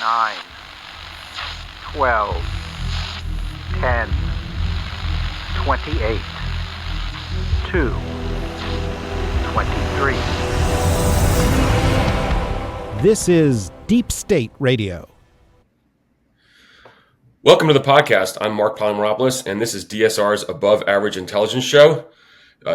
9, 12, 10, 28, 2, 23. This is Deep State Radio. Welcome to the podcast. I'm Marc and this is DSR's Above Average Intelligence Show.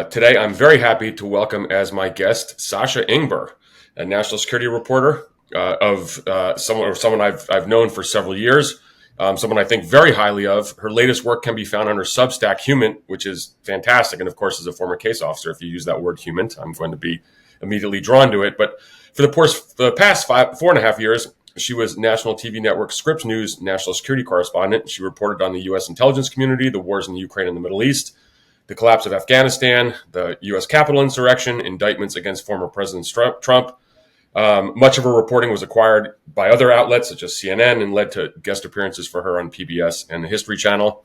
Today, I'm very happy to welcome as my guest Sasha Ingber, a national security reporter someone I've known for several years, someone I think very highly of. Her latest work can be found on her Substack, HUMINT, which is fantastic. And of course, as a former case officer, if you use that word HUMINT, I'm going to be immediately drawn to it. But for the past 4.5 years, she was National TV Network Scripps News national security correspondent. She reported on the U.S. intelligence community, the wars in Ukraine and the Middle East, the collapse of Afghanistan, the U.S. Capitol insurrection, indictments against former President Trump. Much of her reporting was acquired by other outlets such as CNN and led to guest appearances for her on PBS and the History Channel.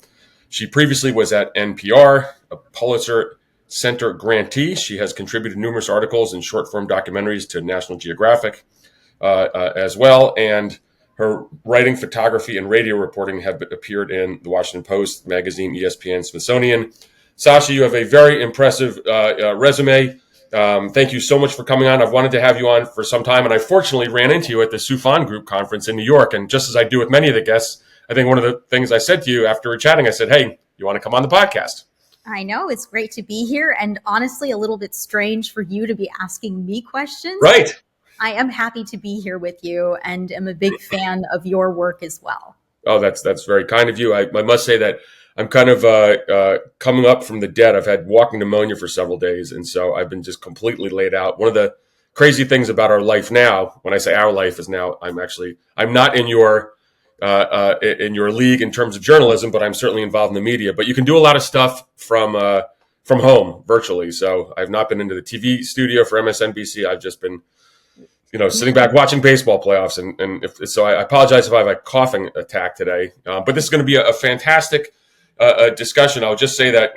She previously was at NPR, a Pulitzer Center grantee. She has contributed numerous articles and short-form documentaries to National Geographic as well, and her writing, photography, and radio reporting have appeared in the Washington Post, magazine, ESPN, Smithsonian. Sasha, you have a very impressive resume. Thank you so much for coming on. I've wanted to have you on for some time, and I fortunately ran into you at the Sufan Group conference in New York. And just as I do with many of the guests, I think one of the things I said to you after we were chatting, I said, hey, you want to come on the podcast? I know. It's great to be here, and honestly, a little bit strange for you to be asking me questions. Right. I am happy to be here with you, and am a big fan of your work as well. Oh, that's very kind of you. I must say that I'm kind of coming up from the dead. I've had walking pneumonia for several days, and so I've been just completely laid out. One of the crazy things about our life now, when I say our life, is now I'm not in your league in terms of journalism, but I'm certainly involved in the media. But you can do a lot of stuff from home virtually. So I've not been into the TV studio for MSNBC. I've just been sitting back watching baseball playoffs. And so I apologize if I have a coughing attack today. But this is going to be a fantastic discussion. I'll just say that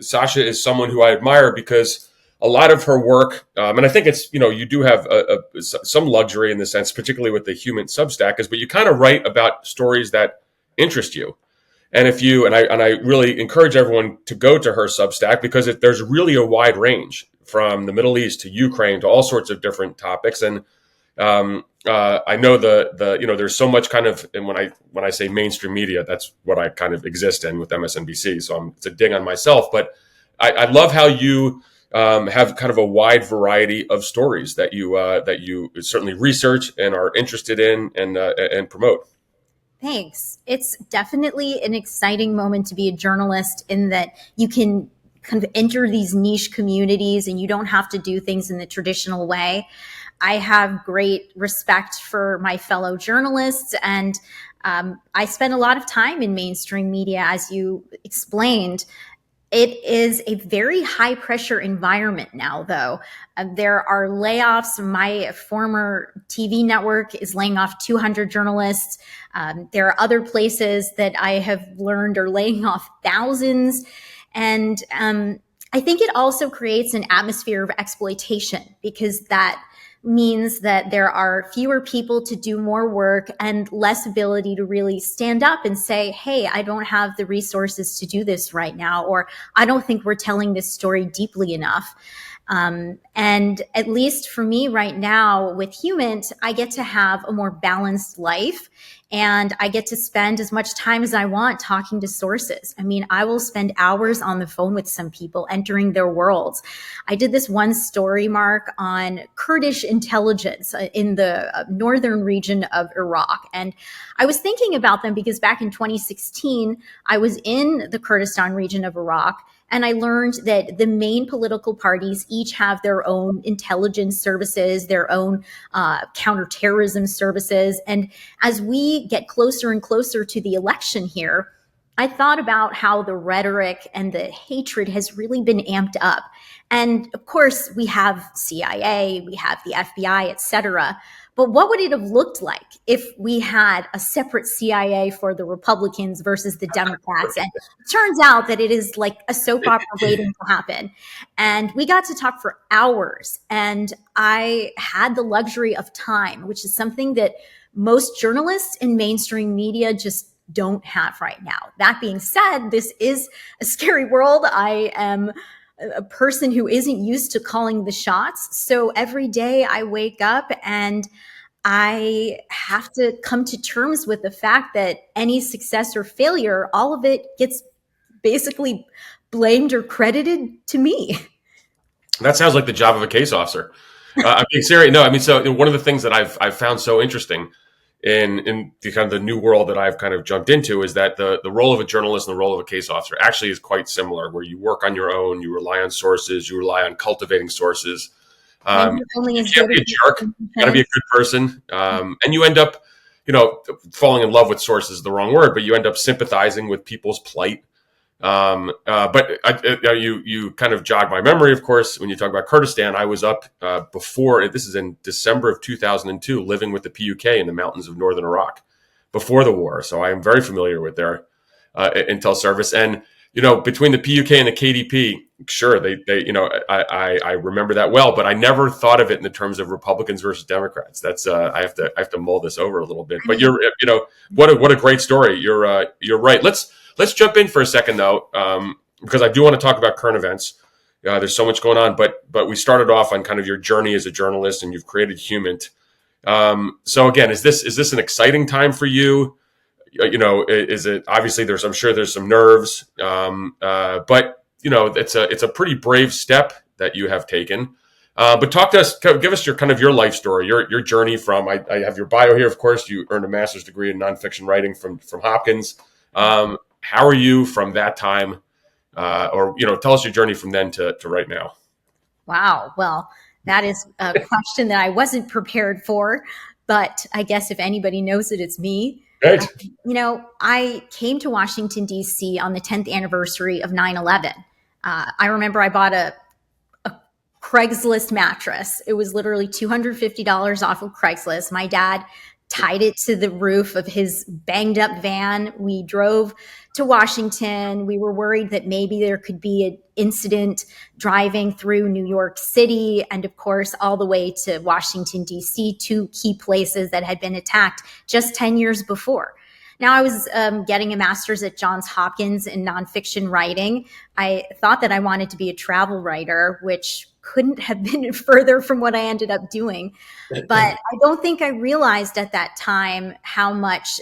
Sasha is someone who I admire because a lot of her work, and I think it's, you do have some luxury in the sense, particularly with the HUMINT Substack, but you kind of write about stories that interest you. And I really encourage everyone to go to her Substack because there's really a wide range from the Middle East to Ukraine to all sorts of different topics. And I know there's so much kind of, and when I say mainstream media, that's what I kind of exist in with MSNBC. So it's a dig on myself, but I love how you have kind of a wide variety of stories that you certainly research and are interested in and promote. Thanks. It's definitely an exciting moment to be a journalist in that you can kind of enter these niche communities and you don't have to do things in the traditional way. I have great respect for my fellow journalists, and I spend a lot of time in mainstream media, as you explained. It is a very high pressure environment now, though. There are layoffs. My former TV network is laying off 200 journalists. There are other places that I have learned are laying off thousands. And I think it also creates an atmosphere of exploitation because that means that there are fewer people to do more work and less ability to really stand up and say, hey, I don't have the resources to do this right now, or I don't think we're telling this story deeply enough. And at least for me right now with HUMINT, I get to have a more balanced life and I get to spend as much time as I want talking to sources. I mean, I will spend hours on the phone with some people entering their worlds. I did this one story, Marc, on Kurdish intelligence in the northern region of Iraq. And I was thinking about them because back in 2016, I was in the Kurdistan region of Iraq. And I learned that the main political parties each have their own intelligence services, their own counterterrorism services. And as we get closer and closer to the election here, I thought about how the rhetoric and the hatred has really been amped up. And of course, we have CIA, we have the FBI, et cetera. But what would it have looked like if we had a separate CIA for the Republicans versus the Democrats? And it turns out that it is like a soap opera waiting to happen. And we got to talk for hours. And I had the luxury of time, which is something that most journalists in mainstream media just don't have right now. That being said, this is a scary world. I am a person who isn't used to calling the shots. So every day I wake up and I have to come to terms with the fact that any success or failure, all of it gets basically blamed or credited to me. That sounds like the job of a case officer. I mean, serious. No, I mean, so one of the things that I've found so interesting in the kind of the new world that I've kind of jumped into is that the role of a journalist and the role of a case officer actually is quite similar, where you work on your own, you rely on sources, you rely on cultivating sources. You can't be a jerk. You got to be a good person, and you end up, falling in love with sources is the wrong word, but you end up sympathizing with people's plight. You kind of jogged my memory, of course, when you talk about Kurdistan. I was up before, this is in December of 2002, living with the PUK in the mountains of northern Iraq before the war. So I am very familiar with their intel service. And, between the PUK and the KDP, sure, I remember that well, but I never thought of it in the terms of Republicans versus Democrats. That's I have to mull this over a little bit. But what a great story. You're right. Let's jump in for a second, though, because I do want to talk about current events. There's so much going on, but we started off on kind of your journey as a journalist, and you've created HUMINT. So again, is this an exciting time for you? Is it obviously I'm sure there's some nerves, but it's a pretty brave step that you have taken. But talk to us, give us your life story, your journey from. I have your bio here, of course. You earned a master's degree in nonfiction writing from Hopkins. How are you from that time, tell us your journey from then to right now. Wow. Well, that is a question that I wasn't prepared for, but I guess if anybody knows it, it's me. Right. I came to Washington, D.C. on the 10th anniversary of 9/11. I remember I bought a Craigslist mattress. It was literally $250 off of Craigslist. My dad tied it to the roof of his banged up van. We drove to Washington. We were worried that maybe there could be an incident driving through New York City and, of course, all the way to Washington, D.C., two key places that had been attacked just 10 years before. Now, I was getting a master's at Johns Hopkins in nonfiction writing. I thought that I wanted to be a travel writer, which couldn't have been further from what I ended up doing. But I don't think I realized at that time how much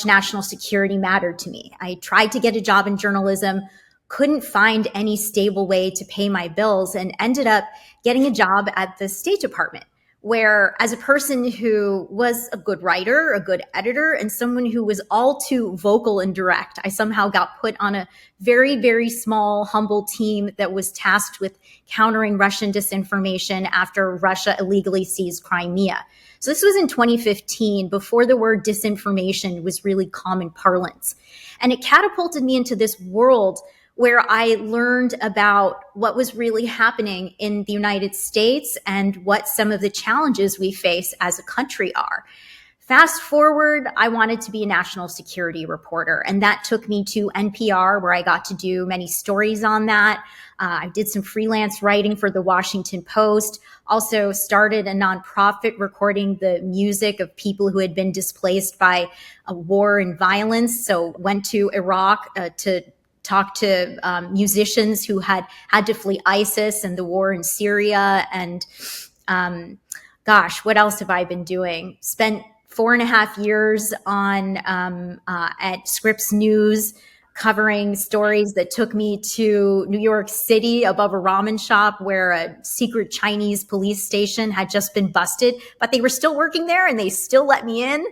national security mattered to me. I tried to get a job in journalism, couldn't find any stable way to pay my bills, and ended up getting a job at the State Department, where as a person who was a good writer, a good editor, and someone who was all too vocal and direct, I somehow got put on a very, very small, humble team that was tasked with countering Russian disinformation after Russia illegally seized Crimea. So this was in 2015, before the word disinformation was really common parlance. And it catapulted me into this world where I learned about what was really happening in the United States and what some of the challenges we face as a country are. Fast forward, I wanted to be a national security reporter, and that took me to NPR, where I got to do many stories on that. I did some freelance writing for the Washington Post, also started a nonprofit recording the music of people who had been displaced by a war and violence. So went to Iraq to talk to musicians who had to flee ISIS and the war in Syria. And what else have I been doing? Spent 4.5 years on at Scripps News, covering stories that took me to New York City above a ramen shop where a secret Chinese police station had just been busted, but they were still working there and they still let me in.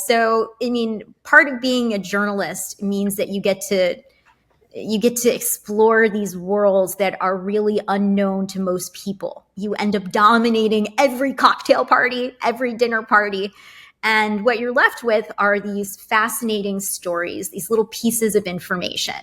So, I mean, part of being a journalist means that you get to explore these worlds that are really unknown to most people. You end up dominating every cocktail party, every dinner party. And what you're left with are these fascinating stories, these little pieces of information.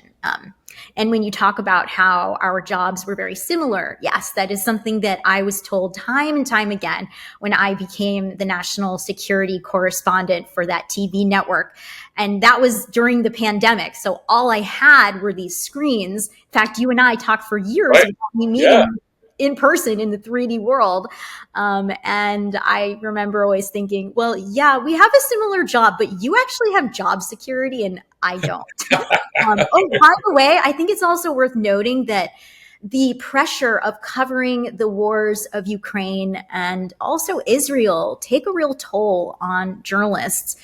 And when you talk about how our jobs were very similar, yes, that is something that I was told time and time again when I became the national security correspondent for that TV network. And that was during the pandemic. So all I had were these screens. In fact, you and I talked for years Right. about me meeting Yeah. in person in the 3D world. And I remember always thinking, well, yeah, we have a similar job, but you actually have job security and I don't. Oh, by the way, I think it's also worth noting that the pressure of covering the wars of Ukraine and also Israel take a real toll on journalists.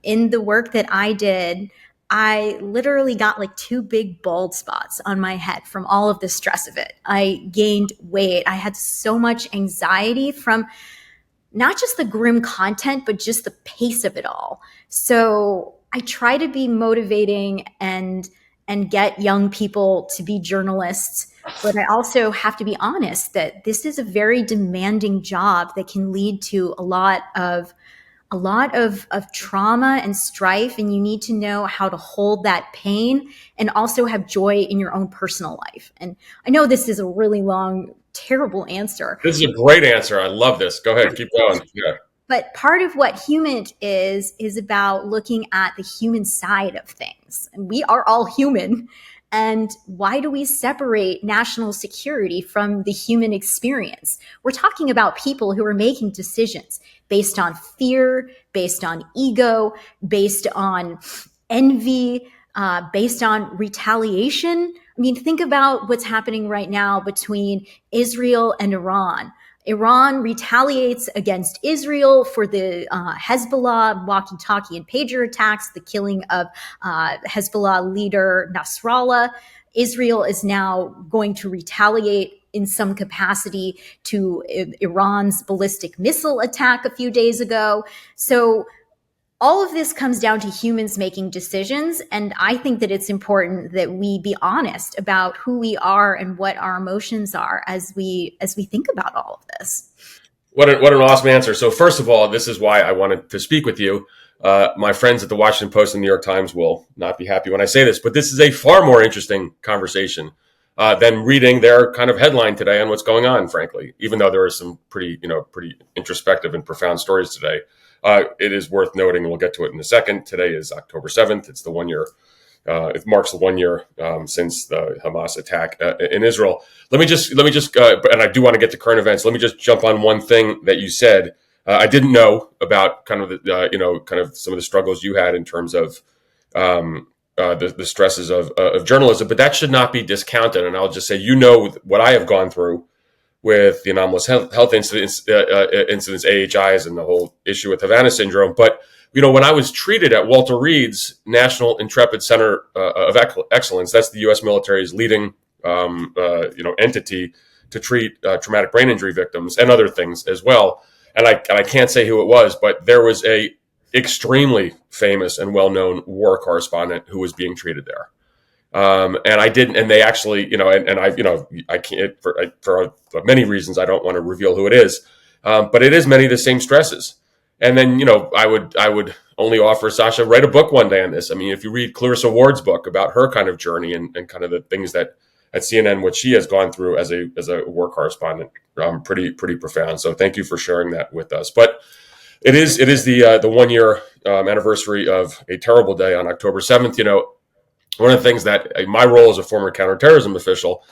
In the work that I did, I literally got like 2 big bald spots on my head from all of the stress of it. I gained weight. I had so much anxiety from not just the grim content, but just the pace of it all. So I try to be motivating and get young people to be journalists, but I also have to be honest that this is a very demanding job that can lead to a lot of trauma and strife, and you need to know how to hold that pain and also have joy in your own personal life. And I know this is a really long, terrible answer. This is a great answer. I love this. Go ahead. Keep going. Yeah. But part of what HUMINT is about looking at the human side of things. And we are all human. And why do we separate national security from the human experience? We're talking about people who are making decisions based on fear, based on ego, based on envy, based on retaliation. I mean, think about what's happening right now between Israel and Iran. Iran retaliates against Israel for the Hezbollah walkie-talkie and pager attacks, the killing of Hezbollah leader Nasrallah. Israel is now going to retaliate in some capacity to Iran's ballistic missile attack a few days ago. So all of this comes down to humans making decisions. And I think that it's important that we be honest about who we are and what our emotions are as we think about all of this. What an awesome answer. So first of all, this is why I wanted to speak with you. My friends at the Washington Post and New York Times will not be happy when I say this, but this is a far more interesting conversation than reading their kind of headline today on what's going on, frankly, even though there are some pretty introspective and profound stories today. It is worth noting, and we'll get to it in a second. Today is October 7th. It's the 1 year. It marks the 1 year since the Hamas attack in Israel. Let me just, and I do want to get to current events. Let me just jump on one thing that you said. I didn't know about kind of kind of some of the struggles you had in terms of the stresses of journalism, but that should not be discounted. And I'll just say, what I have gone through with the anomalous health incidents, AHIs, and the whole issue with Havana syndrome. But, when I was treated at Walter Reed's National Intrepid Center of Excellence, that's the U.S. military's leading, entity to treat traumatic brain injury victims and other things as well. And I can't say who it was, but there was a extremely famous and well-known war correspondent who was being treated there. And I didn't, and they actually, I can't, for many reasons, I don't want to reveal who it is. But it is many of the same stresses. And then, I would only offer Sasha, write a book one day on this. I mean, if you read Clarissa Ward's book about her kind of journey and kind of the things that at CNN, what she has gone through as a war correspondent, pretty profound. So thank you for sharing that with us. But it is the 1 year anniversary of a terrible day on October 7th. One of the things that my role as a former counterterrorism official,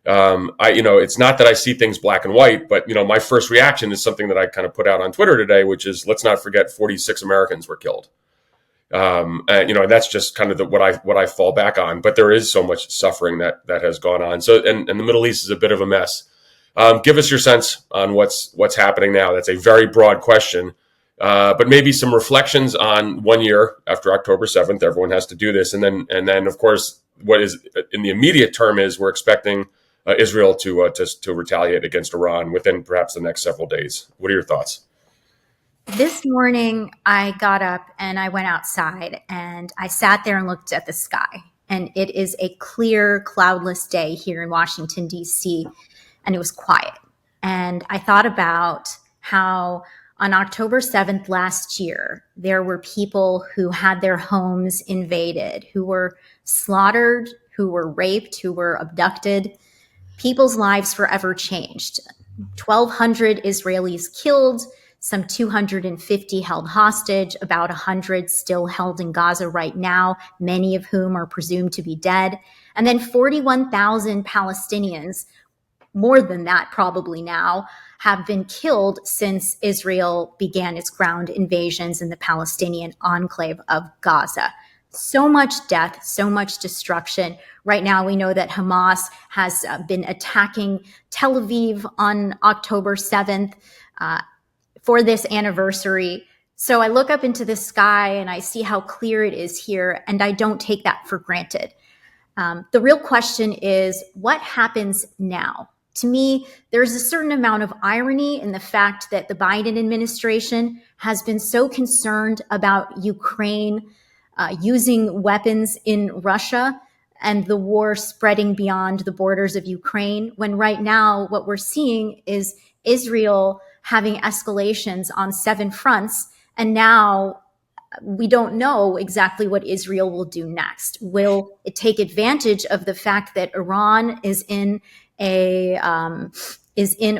it's not that I see things black and white, but, my first reaction is something that I kind of put out on Twitter today, which is, let's not forget 46 Americans were killed. And that's just kind of what I fall back on. But there is so much suffering that has gone on. So, and the Middle East is a bit of a mess. Give us your sense on what's happening now. That's a very broad question. But maybe some reflections on 1 year after October 7th. Everyone has to do this. And then, of course, what is in the immediate term is we're expecting Israel to retaliate against Iran within perhaps the next several days. What are your thoughts? This morning, I got up and I went outside and I sat there and looked at the sky. And it is a clear, cloudless day here in Washington, D.C., and it was quiet. And I thought about how on October 7th last year, there were people who had their homes invaded, who were slaughtered, who were raped, who were abducted. People's lives forever changed. 1,200 Israelis killed, some 250 held hostage, about 100 still held in Gaza right now, many of whom are presumed to be dead. And then 41,000 Palestinians, more than that probably now, have been killed since Israel began its ground invasions in the Palestinian enclave of Gaza. So much death, so much destruction. Right now, we know that Hamas has been attacking Tel Aviv on October 7th for this anniversary. So I look up into the sky and I see how clear it is here, and I don't take that for granted. The real question is, what happens now? To me, there's a certain amount of irony in the fact that the Biden administration has been so concerned about Ukraine using weapons in Russia and the war spreading beyond the borders of Ukraine, when right now what we're seeing is Israel having escalations on 7 fronts. And now we don't know exactly what Israel will do next. Will it take advantage of the fact that Iran is in a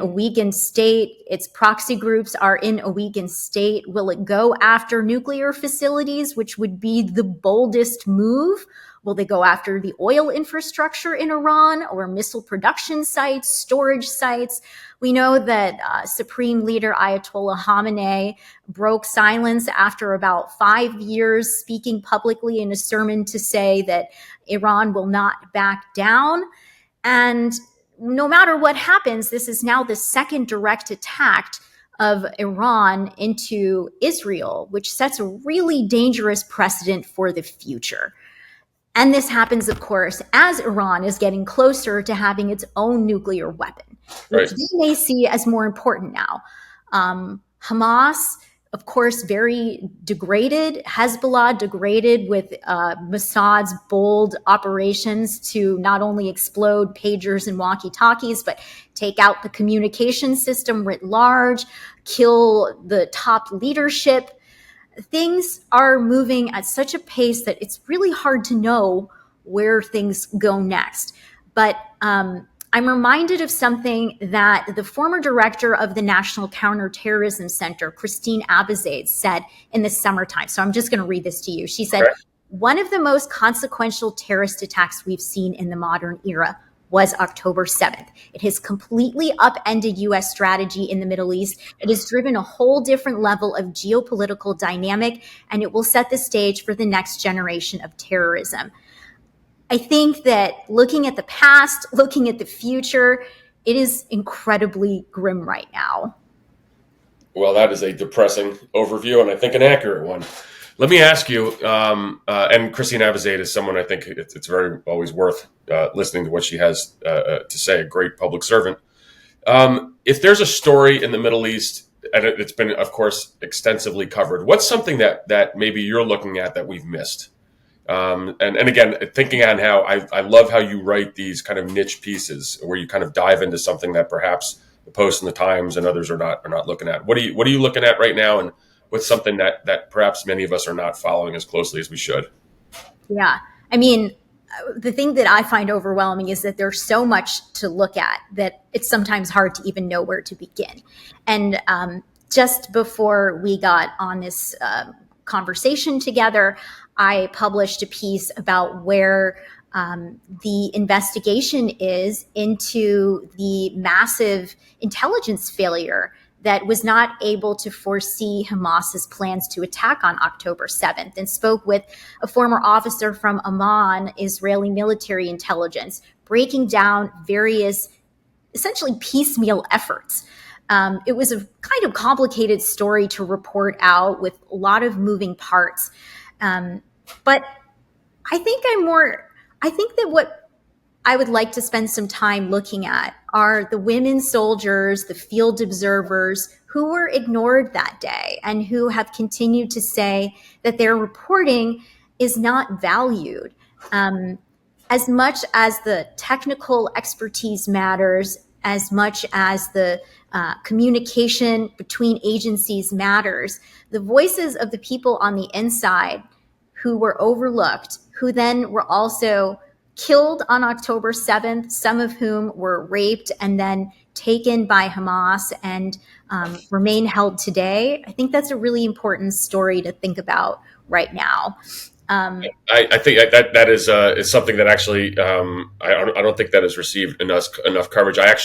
weakened state? Its proxy groups are in a weakened state. Will it go after nuclear facilities, which would be the boldest move? Will they go after the oil infrastructure in Iran or missile production sites, storage sites? We know that Supreme Leader Ayatollah Khamenei broke silence after about 5 years speaking publicly in a sermon to say that Iran will not back down. And no matter what happens, this is now the second direct attack of Iran into Israel, which sets a really dangerous precedent for the future. And this happens, of course, as Iran is getting closer to having its own nuclear weapon, which they may see as more important now. Hamas, of course, very degraded. Hezbollah degraded with Mossad's bold operations to not only explode pagers and walkie-talkies, but take out the communication system writ large, kill the top leadership. Things are moving at such a pace that it's really hard to know where things go next. But I'm reminded of something that the former director of the National Counterterrorism Center, Christine Abizade, said in the summertime. So I'm just going to read this to you. She said, one of the most consequential terrorist attacks we've seen in the modern era was October 7th. It has completely upended U.S. strategy in the Middle East. It has driven a whole different level of geopolitical dynamic, and it will set the stage for the next generation of terrorism. I think that looking at the past, looking at the future, it is incredibly grim right now. Well, that is a depressing overview, and I think an accurate one. Let me ask you, and Christine Abizade is someone I think it's very always worth listening to what she has to say, a great public servant. If there's a story in the Middle East, and it's been, of course, extensively covered, what's something that maybe you're looking at that we've missed? And again, thinking on how I love how you write these kind of niche pieces where you kind of dive into something that perhaps the Post and the Times and others are not looking at. What are you looking at right now, and what's something that perhaps many of us are not following as closely as we should? Yeah. I mean, the thing that I find overwhelming is that there's so much to look at that it's sometimes hard to even know where to begin. And just before we got on this conversation together, I published a piece about where the investigation is into the massive intelligence failure that was not able to foresee Hamas's plans to attack on October 7th, and spoke with a former officer from Amman, Israeli military intelligence, breaking down various essentially piecemeal efforts. It was a kind of complicated story to report out with a lot of moving parts. But I think that what I would like to spend some time looking at are the women soldiers, the field observers who were ignored that day and who have continued to say that their reporting is not valued. As much as the technical expertise matters, as much as the communication between agencies matters, the voices of the people on the inside who were overlooked, who then were also killed on October 7th, some of whom were raped and then taken by Hamas and remain held today. I think that's a really important story to think about right now. I think that is something that actually I don't think that has received enough coverage. I have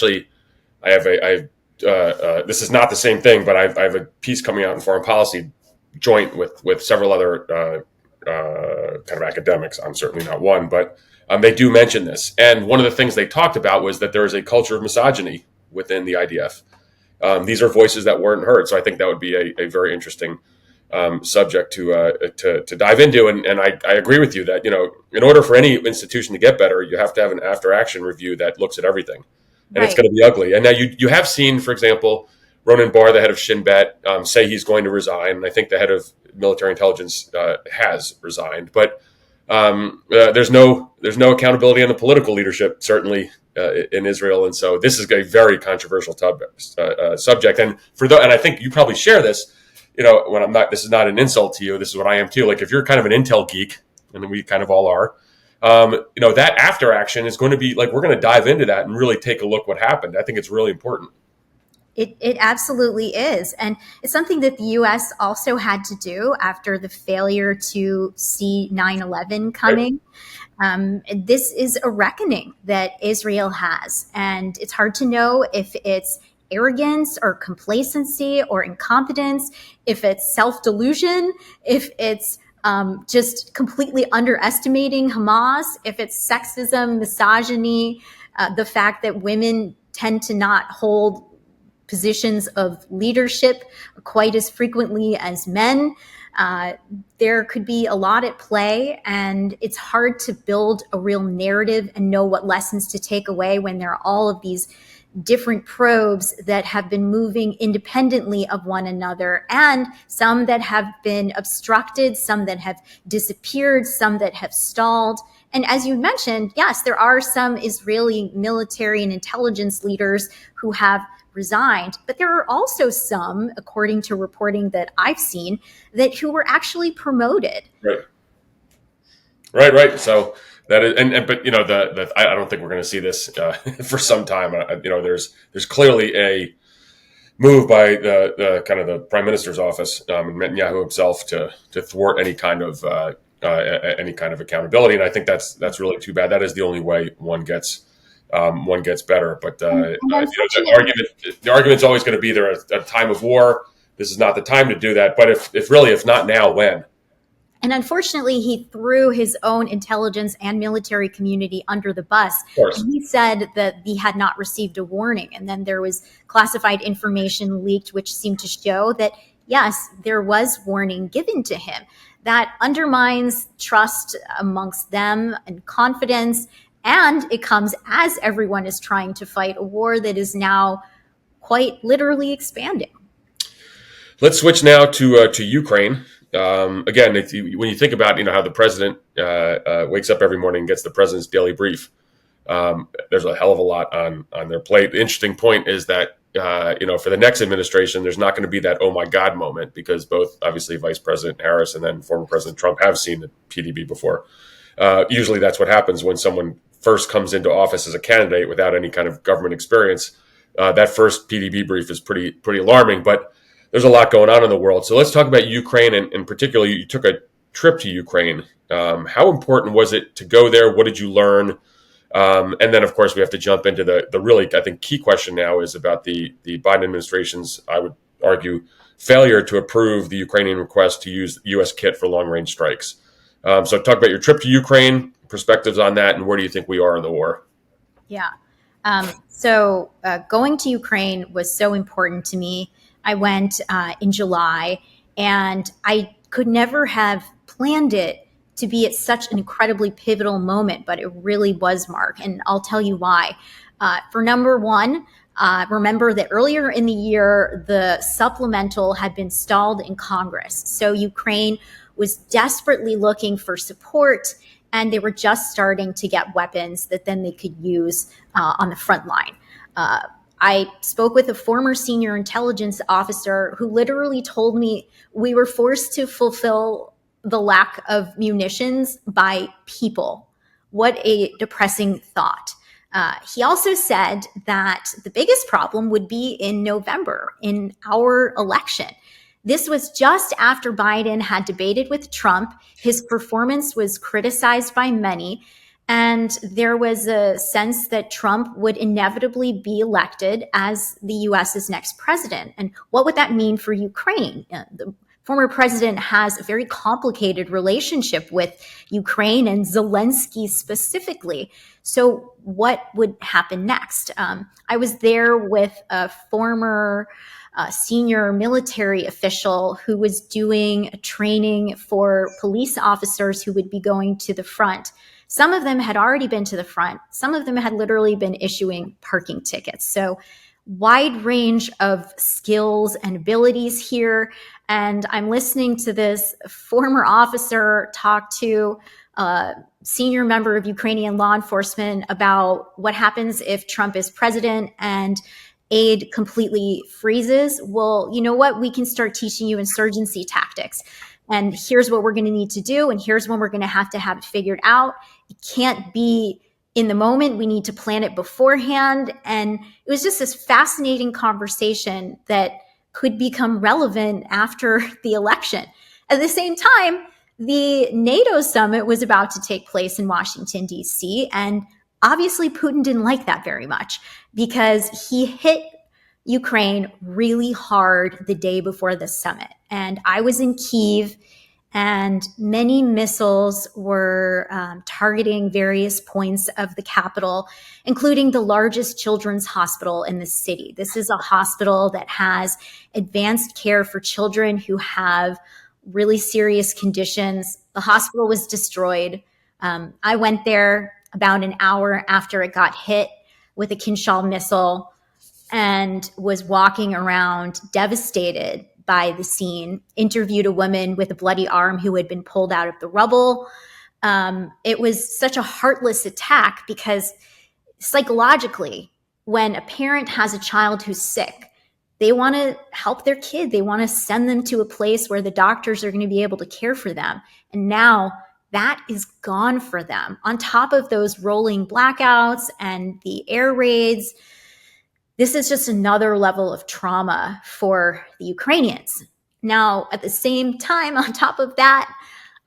this is not the same thing, but I have a piece coming out in Foreign Policy joint with several other kind of academics. I'm certainly not one, but they do mention this. And one of the things they talked about was that there is a culture of misogyny within the IDF. These are voices that weren't heard. So I think that would be a very interesting subject to dive into. And I agree with you that, in order for any institution to get better, you have to have an after action review that looks at everything. And It's going to be ugly. And now you have seen, for example, Ronan Bar, the head of Shin Bet, say he's going to resign. And I think the head of military intelligence has resigned. But there's no accountability on the political leadership, certainly in Israel. And so this is a very controversial subject. And and I think you probably share this, when I'm not, this is not an insult to you. This is what I am too. Like if you're kind of an intel geek, and we kind of all are, that after action is going to be like, we're going to dive into that and really take a look what happened. I think it's really important. It absolutely is. And it's something that the U.S. also had to do after the failure to see 9/11 coming. Right. This is a reckoning that Israel has. And it's hard to know if it's arrogance or complacency or incompetence, if it's self-delusion, if it's just completely underestimating Hamas, if it's sexism, misogyny, the fact that women tend to not hold positions of leadership quite as frequently as men. There could be a lot at play, and it's hard to build a real narrative and know what lessons to take away when there are all of these different probes that have been moving independently of one another, and some that have been obstructed, some that have disappeared, some that have stalled. And as you mentioned, yes, there are some Israeli military and intelligence leaders who have resigned, but there are also some, according to reporting that I've seen, who were actually promoted. Right. So that is, but I don't think we're going to see this for some time. There's clearly a move by the kind of the Prime Minister's office and Netanyahu himself to thwart any kind of accountability, and I think that's really too bad. That is the only way one gets better. But the argument's always going to be there at a time of war. This is not the time to do that. But if not now, when? And unfortunately, he threw his own intelligence and military community under the bus. And he said that he had not received a warning. And then there was classified information leaked, which seemed to show that, yes, there was warning given to him. That undermines trust amongst them and confidence. And it comes as everyone is trying to fight a war that is now quite literally expanding. Let's switch now to Ukraine. Again, when you think about how the president wakes up every morning and gets the president's daily brief, there's a hell of a lot on their plate. The interesting point is that for the next administration, there's not going to be that oh my God moment, because both obviously Vice President Harris and then former President Trump have seen the PDB before. Usually that's what happens when someone first comes into office as a candidate without any kind of government experience. That first PDB brief is pretty alarming, but there's a lot going on in the world. So let's talk about Ukraine, and in particular, you took a trip to Ukraine. How important was it to go there? What did you learn? And then, of course, we have to jump into the really, I think, key question now is about the Biden administration's, I would argue, failure to approve the Ukrainian request to use U.S. kit for long-range strikes. So talk about your trip to Ukraine, perspectives on that, and where do you think we are in the war? Yeah. So going to Ukraine was so important to me. I went in July, and I could never have planned it to be at such an incredibly pivotal moment, but it really was, Marc, and I'll tell you why. For number one, remember that earlier in the year, the supplemental had been stalled in Congress. So Ukraine was desperately looking for support, and they were just starting to get weapons that then they could use on the front line. I spoke with a former senior intelligence officer who literally told me we were forced to fulfill the lack of munitions by people. What a depressing thought. He also said that the biggest problem would be in November, in our election. This was just after Biden had debated with Trump. His performance was criticized by many, and there was a sense that Trump would inevitably be elected as the US's next president. And what would that mean for Ukraine? The former president has a very complicated relationship with Ukraine and Zelensky specifically. So what would happen next? I was there with a former senior military official who was doing a training for police officers who would be going to the front. Some of them had already been to the front. Some of them had literally been issuing parking tickets. So wide range of skills and abilities here. And I'm listening to this former officer talk to a senior member of Ukrainian law enforcement about what happens if Trump is president and aid completely freezes. Well, you know what? We can start teaching you insurgency tactics. And here's what we're going to need to do. And here's when we're going to have it figured out. It can't be in the moment. We need to plan it beforehand. And it was just this fascinating conversation that could become relevant after the election. At the same time, the NATO summit was about to take place in Washington, D.C. And obviously, Putin didn't like that very much because he hit Ukraine really hard the day before the summit. And I was in Kyiv, and many missiles were targeting various points of the capital, including the largest children's hospital in the city. This is a hospital that has advanced care for children who have really serious conditions. The hospital was destroyed. I went there about an hour after it got hit with a Kinshal missile and was walking around devastated by the scene, interviewed a woman with a bloody arm who had been pulled out of the rubble. It was such a heartless attack because psychologically, when a parent has a child who's sick, they want to help their kid. They want to send them to a place where the doctors are going to be able to care for them. And now that is gone for them. On top of those rolling blackouts and the air raids, this is just another level of trauma for the Ukrainians. Now, at the same time, on top of that,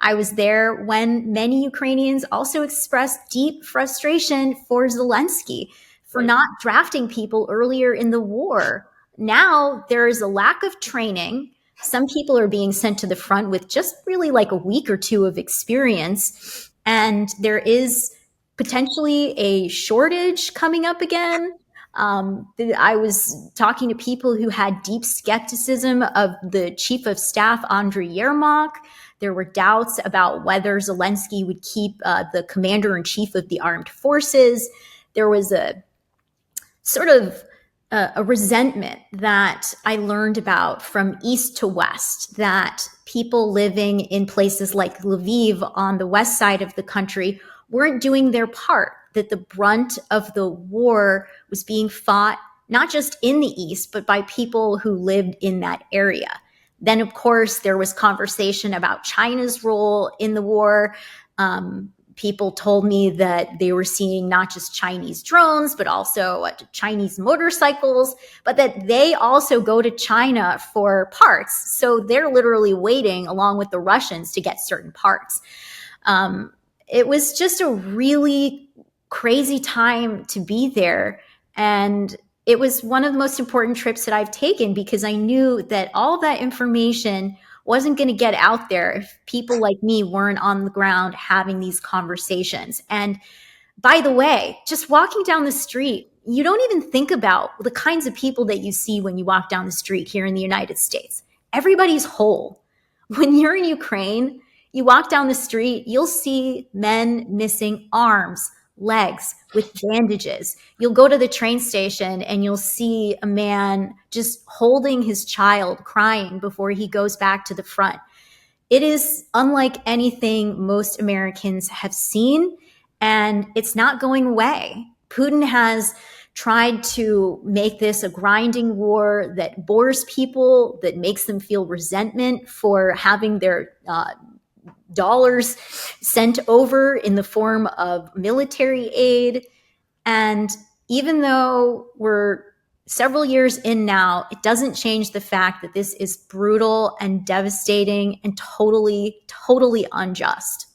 I was there when many Ukrainians also expressed deep frustration for Zelensky for not drafting people earlier in the war. Now there is a lack of training. Some people are being sent to the front with just really like a week or two of experience. And there is potentially a shortage coming up again. I was talking to people who had deep skepticism of the chief of staff, Andriy Yermak. There were doubts about whether Zelensky would keep the commander-in-chief of the armed forces. There was a sort of a resentment that I learned about from east to west, that people living in places like Lviv on the west side of the country weren't doing their part, that the brunt of the war was being fought not just in the east, but by people who lived in that area. Then, of course, there was conversation about China's role in the war. People told me that they were seeing not just Chinese drones, but also Chinese motorcycles, but that they also go to China for parts. So they're literally waiting along with the Russians to get certain parts. It was just a really crazy time to be there. And it was one of the most important trips that I've taken because I knew that all of that information wasn't going to get out there if people like me weren't on the ground having these conversations. And by the way, just walking down the street, you don't even think about the kinds of people that you see when you walk down the street here in the United States. Everybody's whole. When you're in Ukraine, you walk down the street, you'll see men missing arms, legs with bandages. You'll go to the train station and you'll see a man just holding his child crying before he goes back to the front. It is unlike anything most Americans have seen, and it's not going away. Putin has tried to make this a grinding war that bores people, that makes them feel resentment for having their dollars sent over in the form of military aid. And even though we're several years in now, it doesn't change the fact that this is brutal and devastating and totally, totally unjust.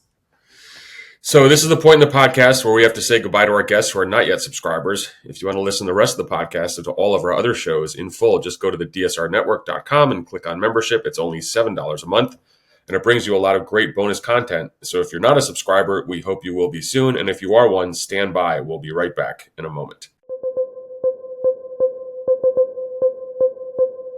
So this is the point in the podcast where we have to say goodbye to our guests who are not yet subscribers. If you want to listen to the rest of the podcast and to all of our other shows in full, just go to the dsrnetwork.com and click on membership. It's only $7 a month, and it brings you a lot of great bonus content. So if you're not a subscriber, we hope you will be soon. And if you are one, stand by. We'll be right back in a moment.